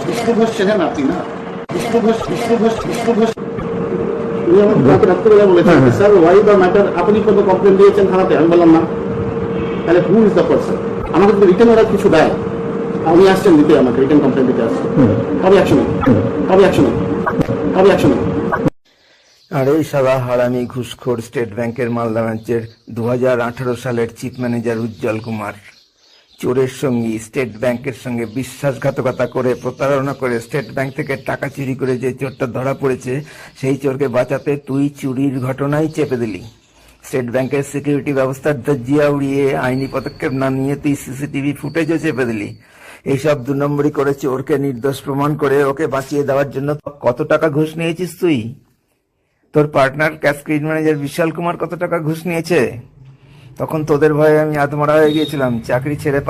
বিষ্ণু ঘোষ চেনেন আপনি না? বিষ্ণু ঘোষ উনি আমাকে রাত্রিবেলা বলেছেন, স্যার ওয়াই দ্য ম্যাটার, আপনি কোনো কমপ্লেন দিয়েছেন থানাতে? আমি বললাম না। তাহলে হু ইজ দ্য পারসন? আমাকে যদি রিটার্ন ওরা কিছু দেয়, উনি আসছেন দিতে, আমাকে রিটার্ন কমপ্লেন দিতে আসছেন, কবে অ্যাকশন? আর এই সাদা হারামি ঘুষখোর স্টেট ব্যাংকের মালদা ব্রাঞ্চের 2018 সালের চিফ ম্যানেজার উজ্জ্বল কুমার চোরের সঙ্গী স্টেট ব্যাংকের সঙ্গে বিশ্বাসঘাতকতা করে প্রতারণা করে স্টেট ব্যাংক থেকে টাকা চুরি করে যে চোরটা ধরা পড়েছে, সেই চোরকে বাঁচাতে তুই চুরির ঘটনাই চেপে দিলি। স্টেট ব্যাংকের সিকিউরিটি ব্যবস্থার ধজ্জিয়া উড়িয়ে আইনি পদক্ষেপ না নিয়ে তুই সিসিটিভি ফুটেজও চেপে দিলি। এইসব 2 নম্বরই করে চোরকে নির্দোষ প্রমাণ করে ওকে বাঁচিয়ে দেওয়ার জন্য কত টাকা ঘুষ নিয়েছিস তুই? তোর পার্টনার ক্যাশক্রেডিট ম্যানেজার বিশাল কুমার কত টাকা ঘুষ নিয়েছে? তখন তোদের ভয়ে আমি আত্মমরা হয়ে গিয়েছিলাম, চাকরি ছেড়ে